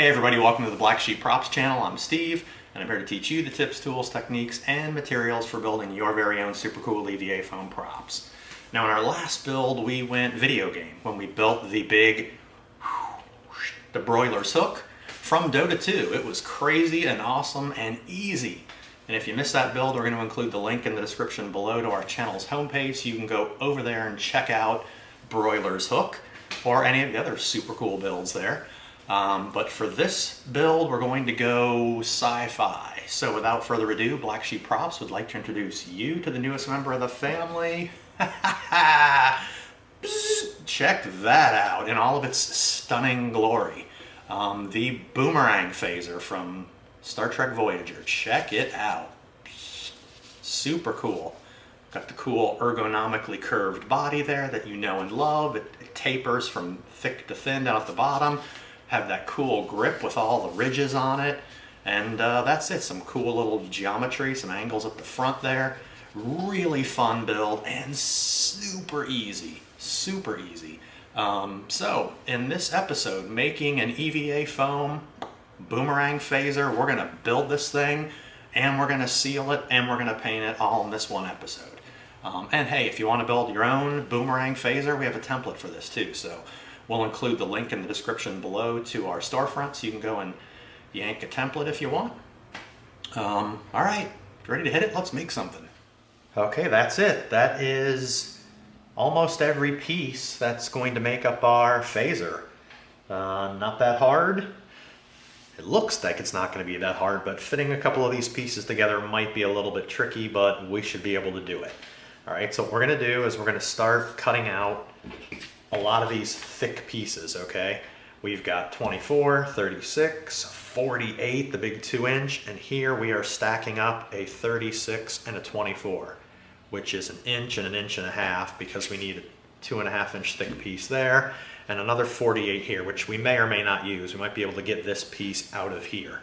Hey everybody, welcome to the Black Sheep Props channel. I'm Steve, and I'm here to teach you the tips, tools, techniques, and materials for building your very own super cool EVA foam props. Now in our last build, we went video game when we built the big, the broiler's hook from Dota 2. It was crazy and awesome and easy. And if you missed that build, we're going to include the link in the description below to our channel's homepage so you can go over there and check out Broiler's Hook or any of the other super cool builds there. But for this build, we're going to go sci-fi. So without further ado, Black Sheep Props would like to introduce you to the newest member of the family. Check that out in all of its stunning glory. The Boomerang Phaser from Star Trek Voyager. Check it out. Super cool. Got the cool ergonomically curved body there that you know and love. It tapers from thick to thin down at the bottom. Have that cool grip with all the ridges on it. And that's it. Some cool little geometry, some angles at the front there. Really fun build and super easy. Super easy. So in this episode, making an EVA foam Boomerang Phaser, we're going to build this thing and we're going to seal it and we're going to paint it all in this one episode. And hey, if you want to build your own Boomerang Phaser, we have a template for this too. So we'll include the link in the description below to our storefront so you can go and yank a template if you want. All right, ready to hit it? Let's make something. Okay, that's it. That is almost every piece that's going to make up our phaser. Not that hard. It looks like it's not going to be that hard, but fitting a couple of these pieces together might be a little bit tricky, but we should be able to do it. All right, so what we're going to do is we're going to start cutting out a lot of these thick pieces, okay? We've got 24, 36, 48, the big 2-inch, and here we are stacking up a 36 and a 24, which is an inch and an inch and a half because we need a 2.5-inch thick piece there, and another 48 here, which we may or may not use. We might be able to get this piece out of here.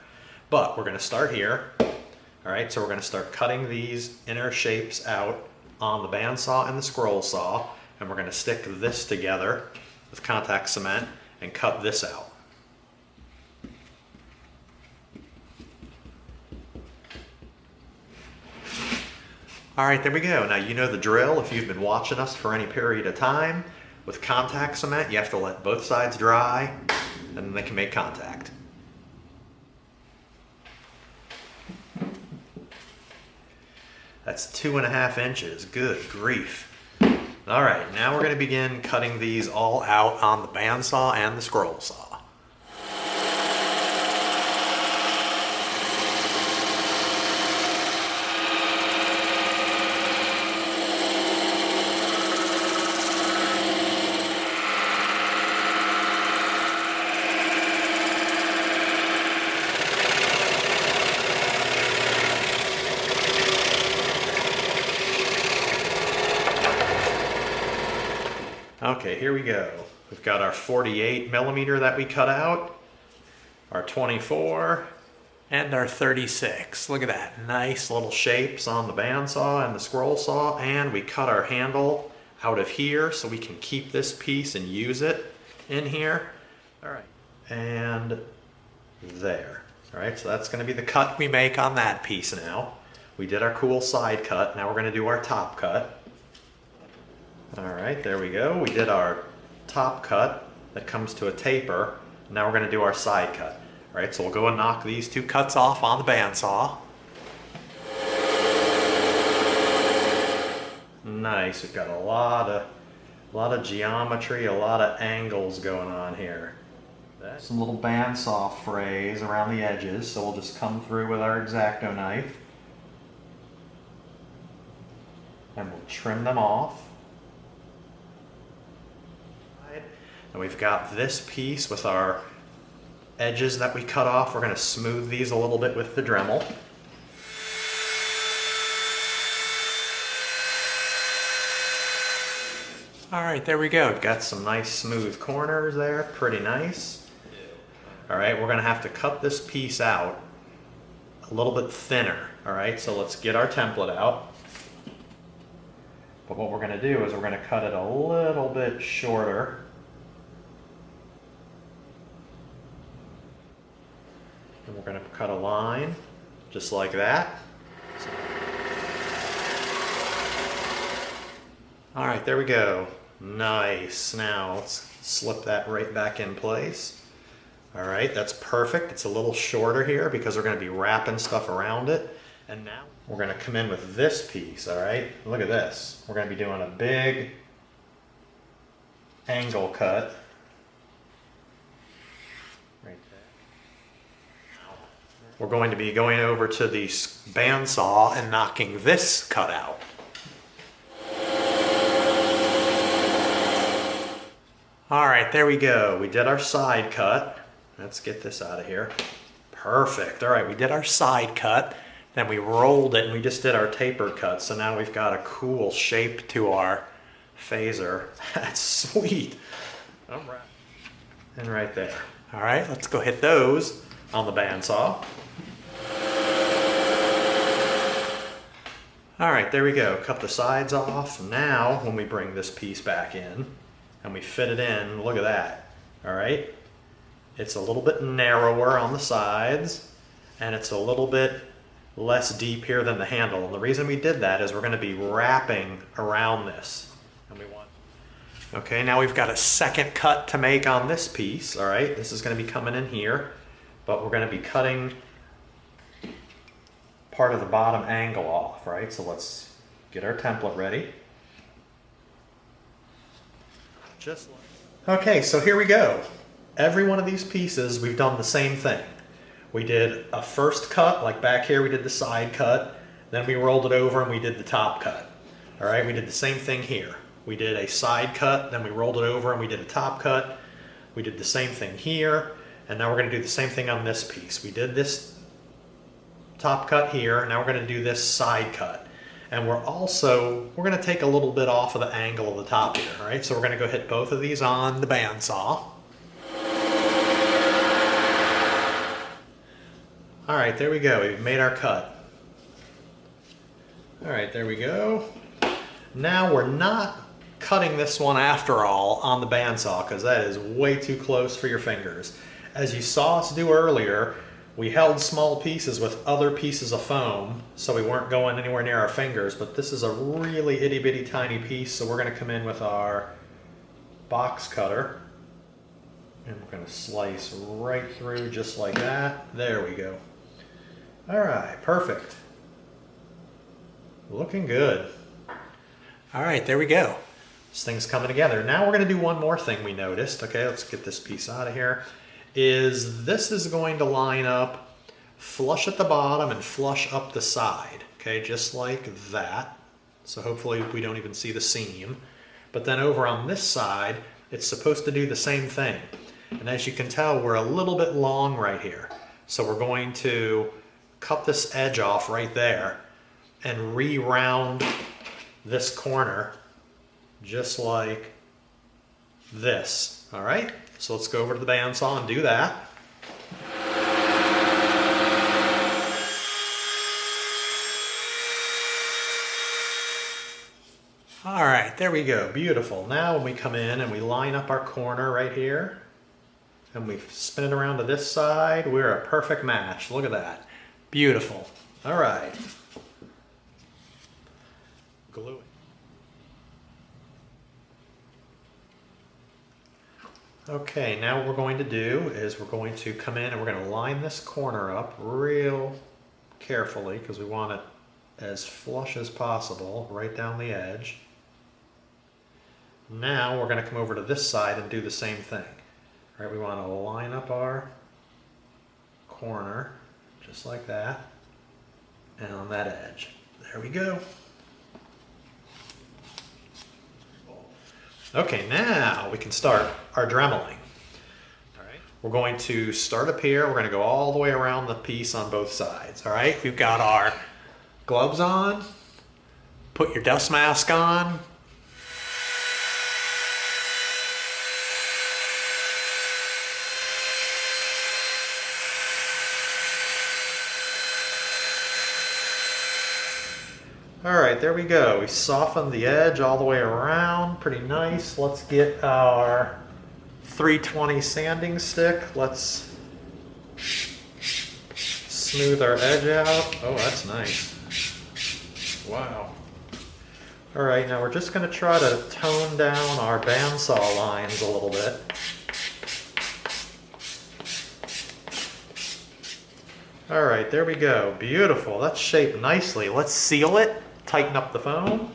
But we're gonna start here. All right, so we're gonna start cutting these inner shapes out on the bandsaw and the scroll saw, and we're going to stick this together with contact cement and cut this out. All right, there we go. Now you know the drill if you've been watching us for any period of time. With contact cement, you have to let both sides dry and then they can make contact. That's 2.5 inches. Good grief. All right, now we're going to begin cutting these all out on the bandsaw and the scroll saw. Okay, here we go. We've got our 48 millimeter that we cut out, our 24, and our 36. Look at that, nice little shapes on the bandsaw and the scroll saw, and we cut our handle out of here so we can keep this piece and use it in here. All right, and there. All right, so that's gonna be the cut we make on that piece now. We did our cool side cut, now we're gonna do our top cut. All right, there we go. We did our top cut that comes to a taper. Now we're going to do our side cut. All right, so we'll go and knock these two cuts off on the bandsaw. Nice. We've got a lot of geometry, a lot of angles going on here. Some little bandsaw frays around the edges, so we'll just come through with our X-Acto knife and we'll trim them off. And we've got this piece with our edges that we cut off. We're going to smooth these a little bit with the Dremel. All right, there we go. We've got some nice smooth corners there, pretty nice. All right, we're going to have to cut this piece out a little bit thinner. All right, so let's get our template out. But what we're going to do is we're going to cut it a little bit shorter cut a line just like that. All right, there we go. Nice. Now let's slip that right back in place. All right, that's perfect. It's a little shorter here because we're going to be wrapping stuff around it. And now we're going to come in with this piece, all right? Look at this. We're going to be doing a big angle cut right there. We're going to be going over to the bandsaw and knocking this cut out. All right, there we go. We did our side cut. Let's get this out of here. Perfect. All right, we did our side cut. Then we rolled it and we just did our taper cut. So now we've got a cool shape to our phaser. That's sweet. All right. And right there. All right, let's go hit those on the bandsaw. All right, there we go. Cut the sides off. Now, when we bring this piece back in and we fit it in, look at that. All right. It's a little bit narrower on the sides and it's a little bit less deep here than the handle. And the reason we did that is we're going to be wrapping around this. And we want. Okay, now we've got a second cut to make on this piece. All right, this is going to be coming in here, but we're going to be cutting part of the bottom angle off, right? So let's get our template ready. Just like. Okay, so here we go. Every one of these pieces, we've done the same thing. We did a first cut, like back here we did the side cut, then we rolled it over and we did the top cut. All right, we did the same thing here. We did a side cut, then we rolled it over and we did a top cut. We did the same thing here, and now we're going to do the same thing on this piece. We did this top cut here, now we're going to do this side cut. And we're going to take a little bit off of the angle of the top here, all right? So we're going to go hit both of these on the bandsaw. All right, there we go. We've made our cut. All right, there we go. Now we're not cutting this one after all on the bandsaw because that is way too close for your fingers. As you saw us do earlier, we held small pieces with other pieces of foam so we weren't going anywhere near our fingers, but this is a really itty bitty tiny piece, so we're going to come in with our box cutter and we're going to slice right through just like that. There we go. All right, perfect. Looking good. All right, there we go. This thing's coming together. Now we're going to do one more thing we noticed. Okay, let's get this piece out of here. This is going to line up flush at the bottom and flush up the side. Okay, just like that. So hopefully we don't even see the seam. But then over on this side, it's supposed to do the same thing. And as you can tell, we're a little bit long right here. So we're going to cut this edge off right there and re-round this corner just like this. All right, so let's go over to the bandsaw and do that. All right, there we go, beautiful. Now when we come in and we line up our corner right here and we spin it around to this side, we're a perfect match. Look at that. Beautiful. All right. Glue it. Okay, now what we're going to do is we're going to come in and we're going to line this corner up real carefully because we want it as flush as possible right down the edge. Now we're going to come over to this side and do the same thing. All right, we want to line up our corner just like that and on that edge. There we go. Okay, now we can start our dremeling. All right, we're going to start up here. We're going to go all the way around the piece on both sides. All right, we've got our gloves on. Put your dust mask on. All right, there we go. We softened the edge all the way around, pretty nice. Let's get our 320 sanding stick. Let's smooth our edge out. Oh, that's nice. Wow. All right, now we're just going to try to tone down our bandsaw lines a little bit. All right, there we go. Beautiful. That's shaped nicely. Let's seal it. Tighten up the foam.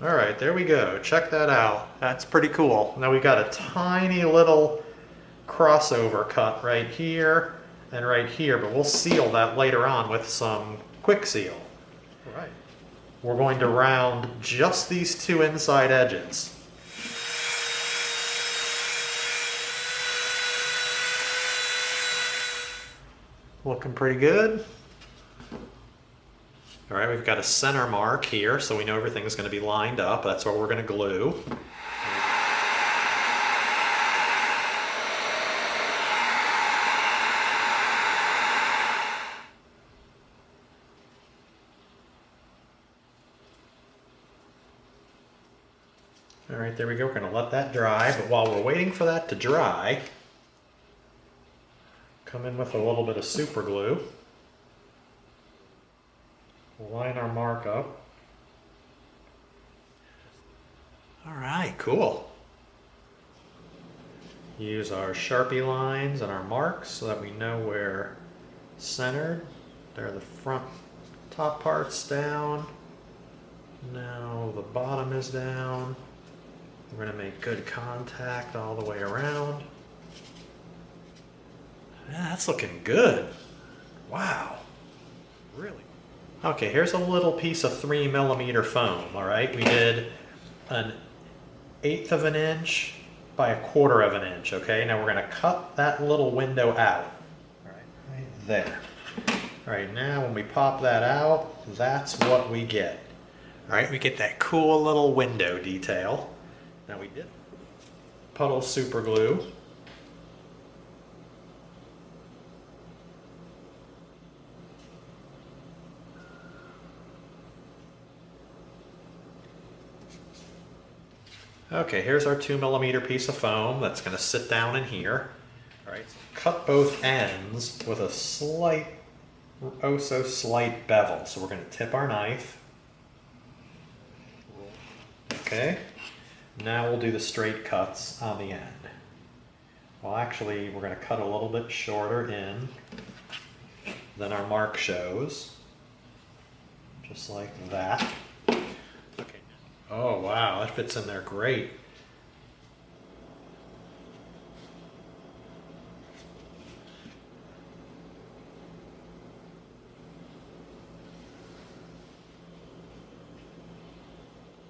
All right, there we go. Check that out. That's pretty cool. Now we got a tiny little crossover cut right here and right here, but we'll seal that later on with some quick seal. All right. We're going to round just these two inside edges. Looking pretty good. All right, we've got a center mark here, so we know everything's going to be lined up. That's what we're going to glue. All right, there we go. We're going to let that dry, but while we're waiting for that to dry, come in with a little bit of super glue. Line our mark up. All right, cool. Use our Sharpie lines and our marks so that we know we're centered. There, the front top part's down. Now the bottom is down. We're going to make good contact all the way around. Yeah, that's looking good. Wow. Really? Okay, here's a little piece of 3mm foam, all right? We did an 1/8 of an inch by 1/4 of an inch, okay? Now we're gonna cut that little window out, all right there. All right, now when we pop that out, that's what we get. All right, we get that cool little window detail. Now we did puddle super glue. Okay, here's our 2mm piece of foam that's going to sit down in here. All right, so cut both ends with a slight, oh so slight bevel. So we're going to tip our knife. Okay, now we'll do the straight cuts on the end. Well, actually, we're going to cut a little bit shorter in than our mark shows. Just like that. Oh wow, that fits in there great.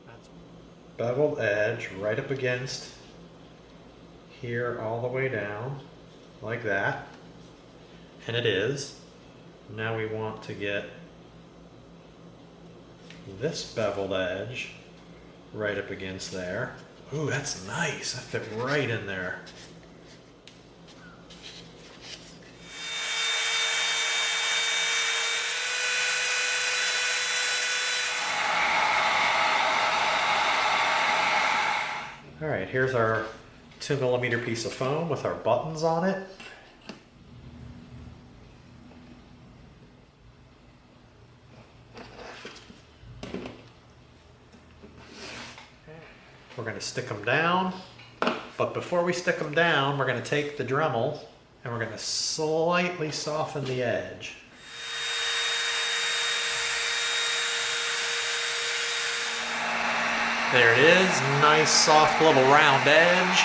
That's beveled edge right up against here all the way down, like that. And it is. Now we want to get this beveled edge right up against there. Ooh, that's nice. That fit right in there. All right, here's our 2mm piece of foam with our buttons on it. We're going to stick them down, but before we stick them down, we're going to take the Dremel and we're going to slightly soften the edge. There it is, nice soft little round edge.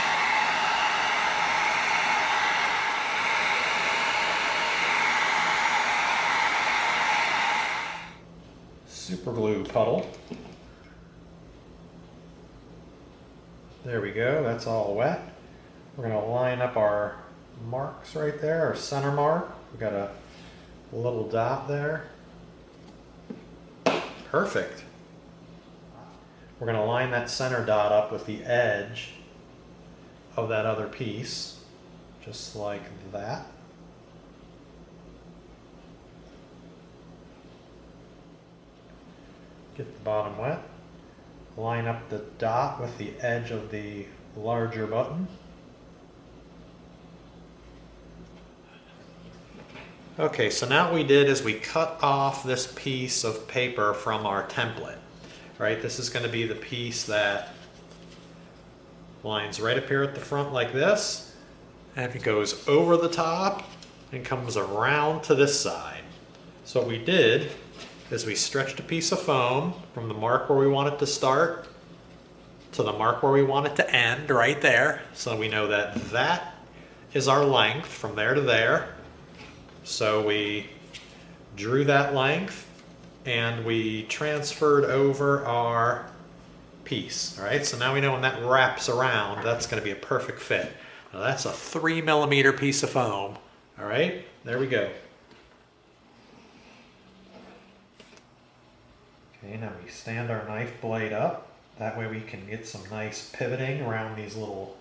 Super glue puddle. There we go, that's all wet. We're going to line up our marks right there, our center mark. We've got a little dot there. Perfect. We're going to line that center dot up with the edge of that other piece, just like that. Get the bottom wet. Line up the dot with the edge of the larger button. Okay, so now what we did is we cut off this piece of paper from our template, right? This is going to be the piece that lines right up here at the front like this, and it goes over the top and comes around to this side. So what we did is we stretched a piece of foam from the mark where we want it to start to the mark where we want it to end, right there. So we know that that is our length from there to there. So we drew that length and we transferred over our piece. All right, so now we know when that wraps around, that's going to be a perfect fit. Now that's a 3mm piece of foam. All right, there we go. Okay, now we stand our knife blade up. That way we can get some nice pivoting around these little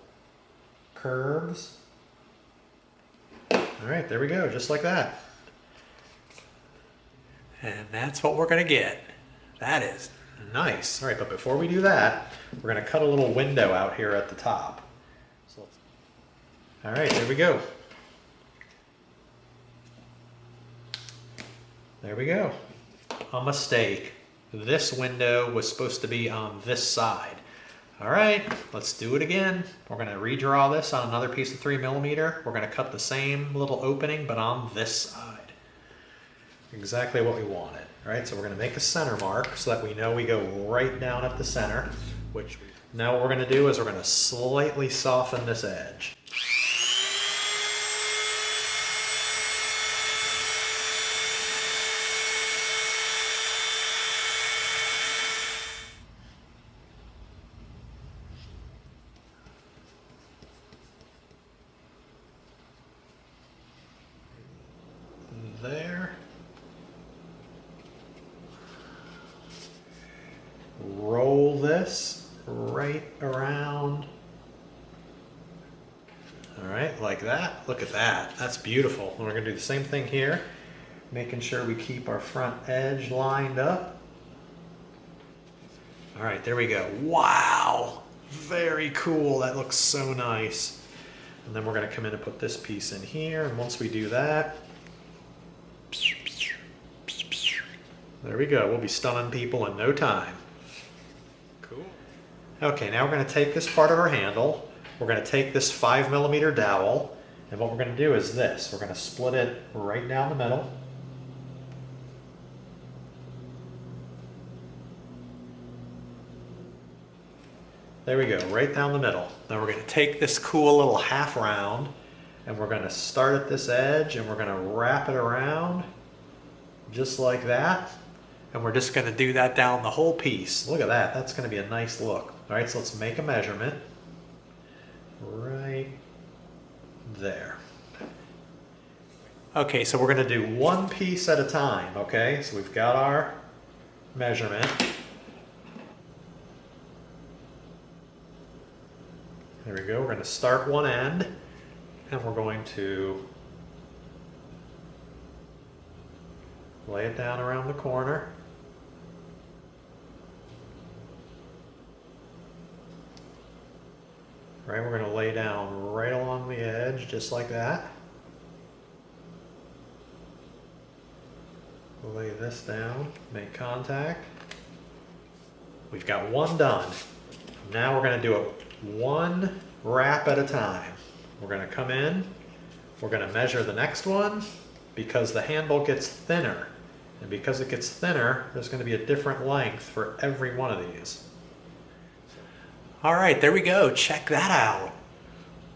curves. All right, there we go, just like that. And that's what we're going to get. That is nice. All right, but before we do that, we're going to cut a little window out here at the top. So, all right, there we go. There we go. A mistake. This window was supposed to be on this side. All right, let's do it again. We're going to redraw this on another piece of 3mm. We're going to cut the same little opening, but on this side. Exactly what we wanted. All right, so we're going to make a center mark so that we know we go right down at the center. Now what we're going to do is we're going to slightly soften this edge. There. Roll this right around. All right, like that. Look at that. That's beautiful. And we're going to do the same thing here, making sure we keep our front edge lined up. All right, there we go. Wow, very cool. That looks so nice. And then we're going to come in and put this piece in here. And once we do that, there we go. We'll be stunning people in no time. Cool. Okay, now we're going to take this part of our handle. We're going to take this 5mm dowel, and what we're going to do is this. We're going to split it right down the middle. There we go, right down the middle. Now we're going to take this cool little half round, and we're going to start at this edge, and we're going to wrap it around just like that. And we're just going to do that down the whole piece. Look at that. That's going to be a nice look. All right, so let's make a measurement. Right there. Okay, so we're going to do one piece at a time, okay? So we've got our measurement. There we go. We're going to start one end, and we're going to lay it down around the corner. Right, we're going to lay down right along the edge, just like that. Lay this down, make contact. We've got one done. Now we're going to do it one wrap at a time. We're going to come in, we're going to measure the next one because the handle gets thinner. And because it gets thinner, there's going to be a different length for every one of these. All right, there we go. Check that out.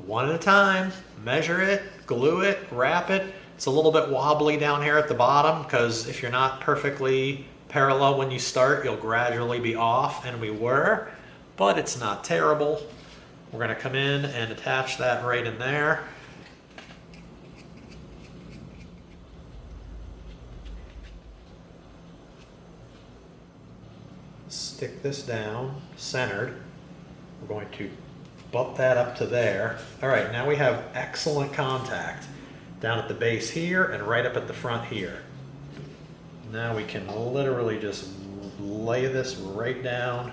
One at a time, measure it, glue it, wrap it. It's a little bit wobbly down here at the bottom because if you're not perfectly parallel when you start, you'll gradually be off, and we were, but it's not terrible. We're going to come in and attach that right in there. Stick this down, centered. We're going to butt that up to there. All right, now we have excellent contact down at the base here and right up at the front here. Now we can literally just lay this right down.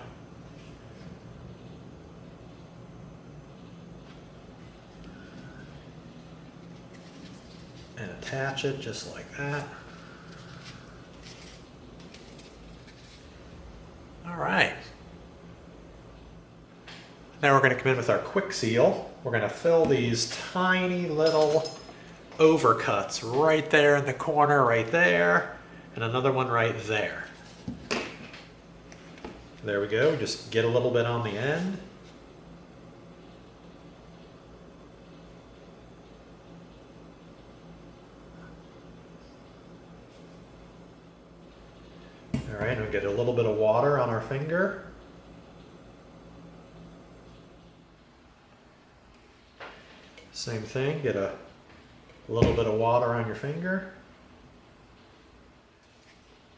And attach it just like that. All right. Now we're going to come in with our quick seal. We're going to fill these tiny little overcuts right there in the corner, right there, and another one right there. There we go. Just get a little bit on the end. All right, and we get a little bit of water on our finger. Same thing, get a little bit of water on your finger.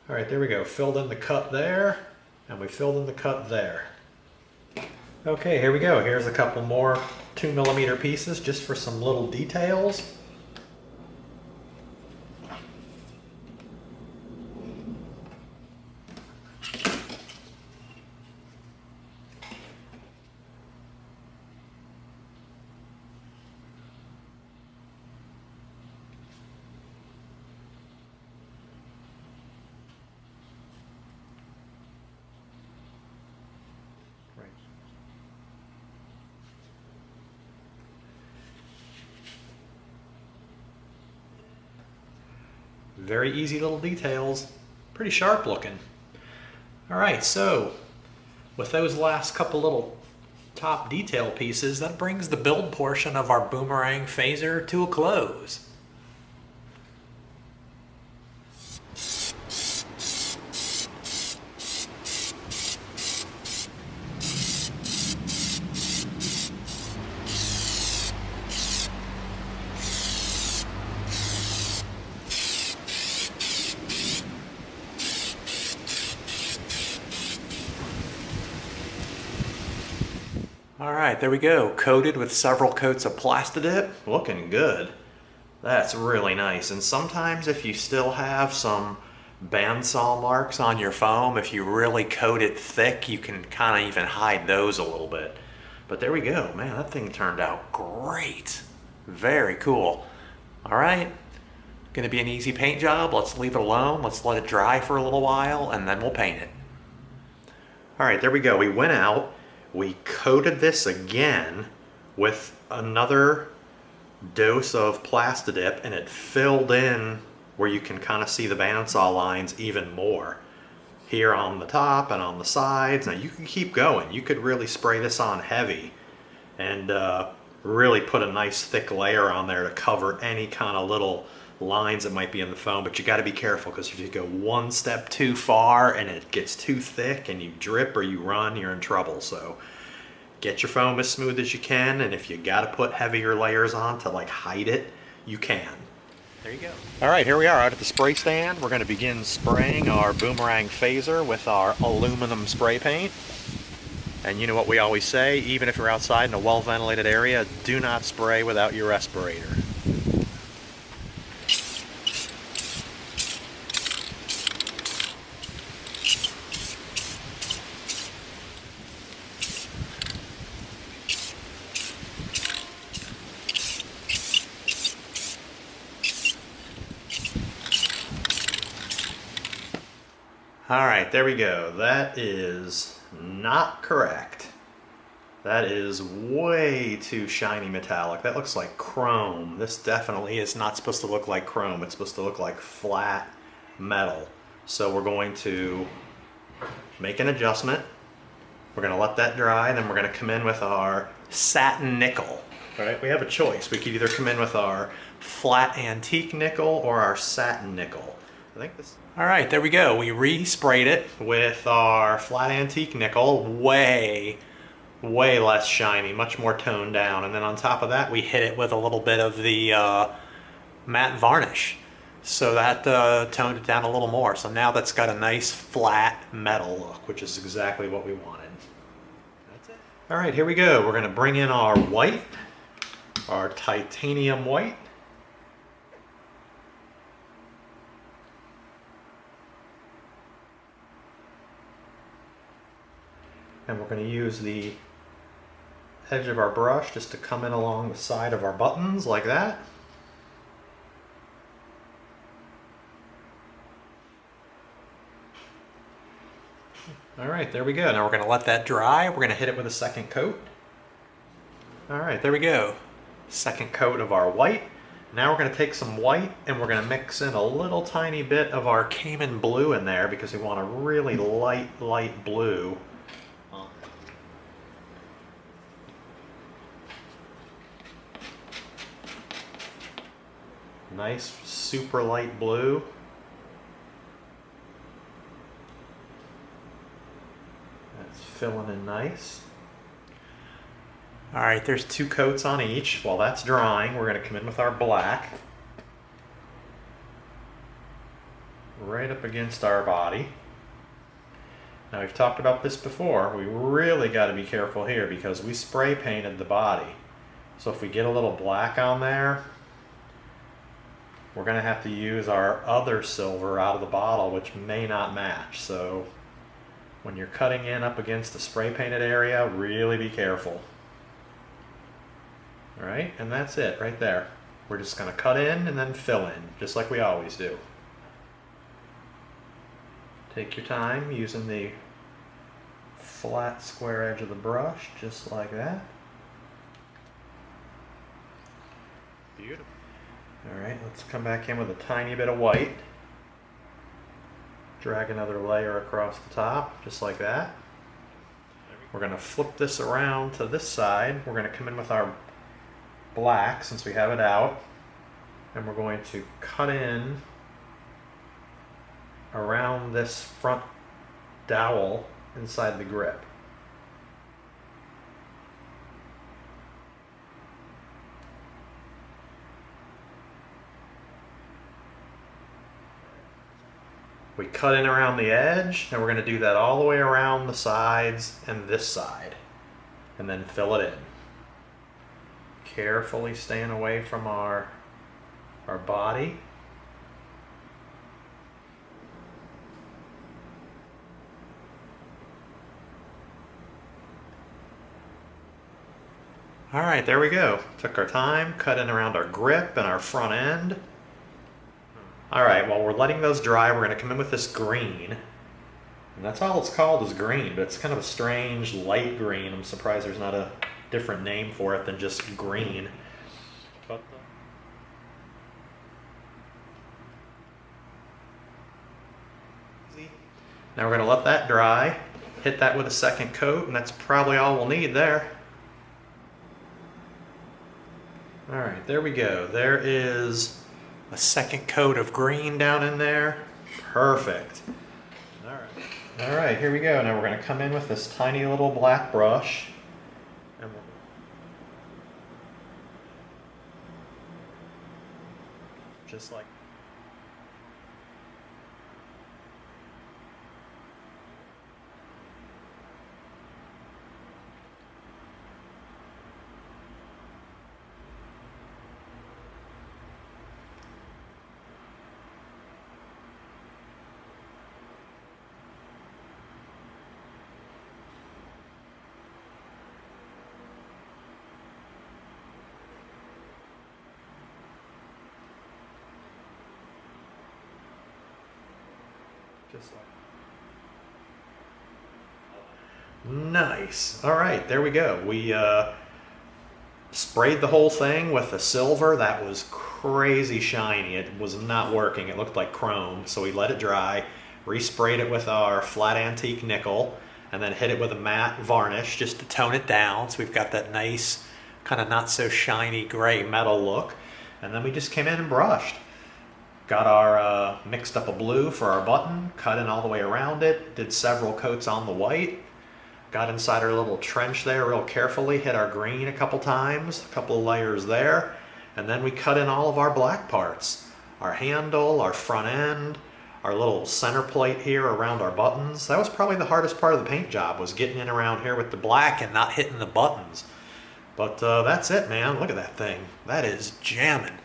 All right, there we go. Filled in the cut there, and we filled in the cut there. Okay, here we go. Here's a couple more 2mm pieces just for some little details. Very easy little details, pretty sharp looking. All right, so with those last couple little top detail pieces, that brings the build portion of our Boomerang Phaser to a close. All right, there we go. Coated with several coats of Plastidip. Looking good. That's really nice. And sometimes if you still have some bandsaw marks on your foam, if you really coat it thick, you can kind of even hide those a little bit. But there we go. Man, that thing turned out great. Very cool. All right. Gonna be an easy paint job. Let's leave it alone. Let's let it dry for a little while, and then we'll paint it. All right, there we go. We went out. We coated this again with another dose of Plastidip, and it filled in where you can kind of see the bandsaw lines even more. Here on the top and on the sides. Now you can keep going. You could really spray this on heavy and really put a nice thick layer on there to cover any kind of little lines that might be in the foam, but you got to be careful, because if you go one step too far and it gets too thick and you drip or you run, you're in trouble. So get your foam as smooth as you can, and if you got to put heavier layers on to like hide it, you can. There you go. All right, here we are out at the spray stand. We're going to begin spraying our Boomerang Phaser with our aluminum spray paint. And you know what we always say, even if you're outside in a well-ventilated area, do not spray without your respirator. All right, there we go. That is not correct. That is way too shiny metallic. That looks like chrome. This definitely is not supposed to look like chrome. It's supposed to look like flat metal. So we're going to make an adjustment. We're going to let that dry, and then we're going to come in with our satin nickel. All right, we have a choice. We could either come in with our flat antique nickel or our satin nickel. I think this. All right, there we go. We resprayed it with our flat antique nickel, way less shiny, much more toned down. And then on top of that, we hit it with a little bit of the matte varnish. So that toned it down a little more. So now that's got a nice flat metal look, which is exactly what we wanted. That's it. All right, here we go. We're gonna bring in our white, our titanium white. And we're going to use the edge of our brush just to come in along the side of our buttons like that. All right, there we go. Now we're going to let that dry. We're going to hit it with a second coat. All right, there we go. Second coat of our white. Now we're going to take some white and we're going to mix in a little tiny bit of our Cayman blue in there because we want a really light blue. Nice, super light blue. That's filling in nice. All right, there's 2 coats on each. While that's drying, we're going to come in with our black. Right up against our body. Now we've talked about this before. We really got to be careful here because we spray painted the body. So if we get a little black on there, we're going to have to use our other silver out of the bottle, which may not match. So when you're cutting in up against the spray painted area, really be careful. All right, and that's it right there. We're just going to cut in and then fill in, just like we always do. Take your time using the flat square edge of the brush, just like that. Beautiful. All right, let's come back in with a tiny bit of white. Drag another layer across the top, just like that. We're going to flip this around to this side. We're going to come in with our black, since we have it out, and we're going to cut in around this front dowel inside the grip. We cut in around the edge, and we're going to do that all the way around the sides and this side, and then fill it in. Carefully staying away from our body. All right, there we go. Took our time, cut in around our grip and our front end. All right, while we're letting those dry, we're going to come in with this green. And that's all it's called is green, but it's kind of a strange light green. I'm surprised there's not a different name for it than just green. Now we're going to let that dry, hit that with a second coat, and that's probably all we'll need there. All right, there we go. There is a second coat of green down in there. Perfect. All right, here we go. Now we're going to come in with this tiny little black brush. And just like nice. All right, there we go. We sprayed the whole thing with the silver. That was crazy shiny. It was not working. It looked like chrome. So we let it dry, resprayed it with our flat antique nickel, and then hit it with a matte varnish just to tone it down. So we've got that nice kind of not so shiny gray metal look. And then we just came in and brushed. Got our mixed up a blue for our button, cut in all the way around it, did several coats on the white, got inside our little trench there real carefully, hit our green a couple times, a couple of layers there, and then we cut in all of our black parts. Our handle, our front end, our little center plate here around our buttons. That was probably the hardest part of the paint job, was getting in around here with the black and not hitting the buttons. But that's it, man. Look at that thing. That is jamming.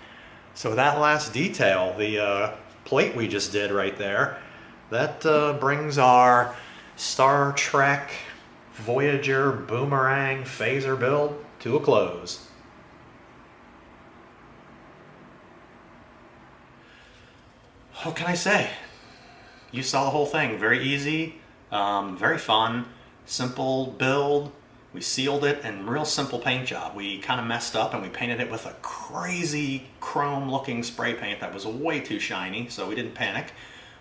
So that last detail, the plate we just did right there, that brings our Star Trek Voyager Boomerang Phaser build to a close. What can I say? You saw the whole thing. Very easy, very fun, simple build. We sealed it in real simple paint job. We kind of messed up and we painted it with a crazy chrome looking spray paint that was way too shiny, so we didn't panic.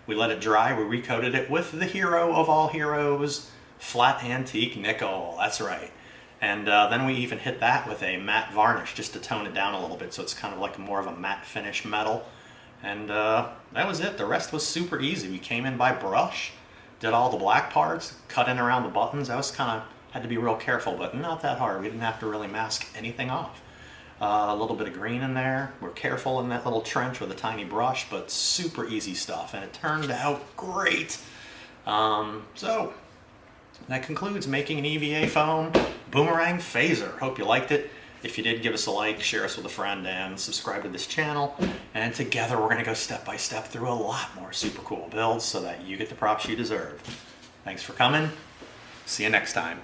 We let it dry, we recoated it with the hero of all heroes, flat antique nickel, that's right. And then we even hit that with a matte varnish just to tone it down a little bit so it's kind of like more of a matte finish metal. And that was it. The rest was super easy. We came in by brush, did all the black parts, cut in around the buttons. That was kind of, had to be real careful, but not that hard. We didn't have to really mask anything off. A little bit of green in there. We're careful in that little trench with a tiny brush, but super easy stuff, and it turned out great. So that concludes making an EVA foam Boomerang Phaser. Hope you liked it. If you did, give us a like, share us with a friend, and subscribe to this channel. And together we're going to go step by step through a lot more super cool builds so that you get the props you deserve. Thanks for coming. See you next time.